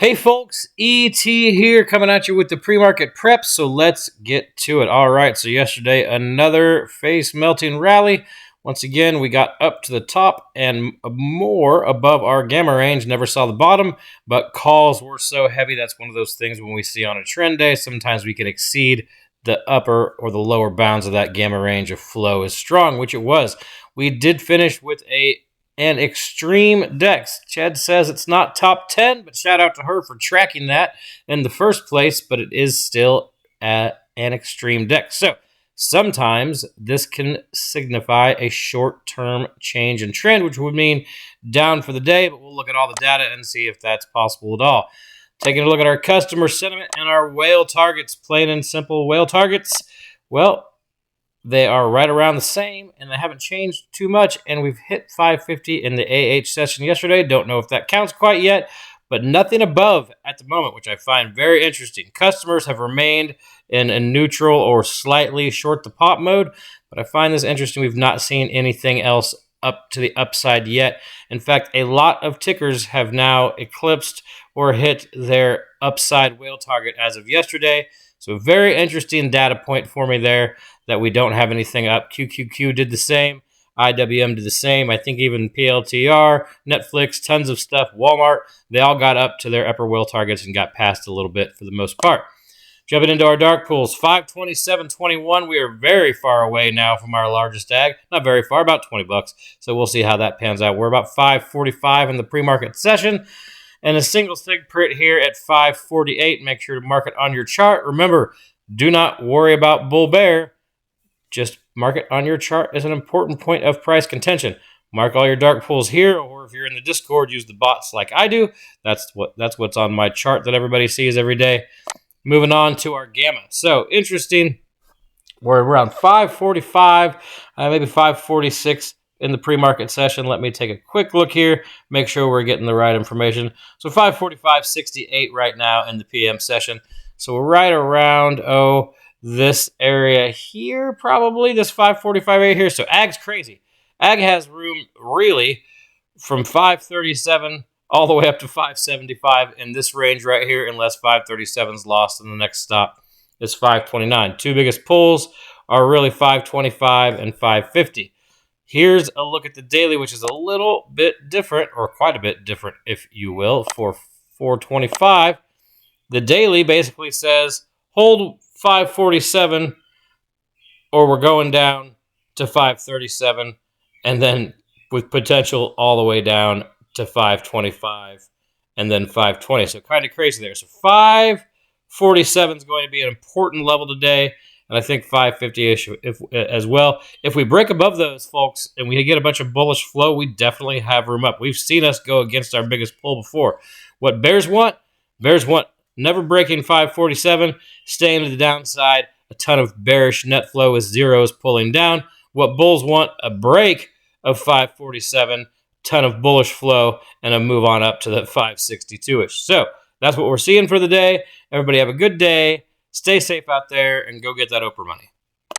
Hey folks, ET here coming at you with the pre-market prep, so let's get to it. All right, so yesterday another face melting rally. Once again, we got up to the top and more above our gamma range. Never saw the bottom, but calls were so heavy. That's one of those things when we see on a trend day, sometimes we can exceed the upper or the lower bounds of that gamma range if flow is strong, which it was. We did finish with an extreme dex. Chad says it's not top 10, but shout out to her for tracking that in the first place, but it is still at an extreme dex. So sometimes this can signify a short-term change in trend, which would mean down for the day, but we'll look at all the data and see if that's possible at all. Taking a look at our customer sentiment and our whale targets, plain and simple whale targets. Well, they are right around the same, and they haven't changed too much, and we've hit 550 in the AH session yesterday. Don't know if that counts quite yet, but nothing above at the moment, which I find very interesting. Customers have remained in a neutral or slightly short the pop mode, but I find this interesting. We've not seen anything else up to the upside yet. In fact, a lot of tickers have now eclipsed or hit their upside whale target as of yesterday. So very interesting data point for me there that we don't have anything up. QQQ did the same. IWM did the same. I think even PLTR, Netflix, tons of stuff. Walmart, they all got up to their upper whale targets and got past a little bit for the most part. Jumping into our dark pools, 527.21. We are very far away now from our largest ag. Not very far, about 20 bucks. So we'll see how that pans out. We're about 545 in the pre-market session. And a single sig print here at 548. Make sure to mark it on your chart. Remember, do not worry about bull bear. Just mark it on your chart as an important point of price contention. Mark all your dark pools here, or if you're in the Discord, use the bots like I do. That's what's on my chart that everybody sees every day. Moving on to our gamma. So interesting. We're around 545, maybe 546 in the pre-market session. Let me take a quick look here, make sure we're getting the right information. So 545.68 right now in the PM session. So we're right around, this area here, probably, this 545 right here. So ag's crazy. Ag has room really from 537 all the way up to 575 in this range right here, unless 537 is lost and the next stop is 529. Two biggest pulls are really 525 and 550. Here's a look at the daily, which is a little bit different, or quite a bit different, if you will, for 425. The daily basically says hold 547 or we're going down to 537, and then with potential all the way down to 525 and then 520. So kind of crazy there. So 547 is going to be an important level today, and I think 550-ish as well. If we break above those, folks, and we get a bunch of bullish flow, we definitely have room up. We've seen us go against our biggest pull before. What bears want never breaking 547, staying to the downside. A ton of bearish net flow with zeros pulling down. What bulls want, a break of 547, ton of bullish flow, and a move on up to the 562-ish. So that's what we're seeing for the day. Everybody have a good day. Stay safe out there and go get that Oprah money.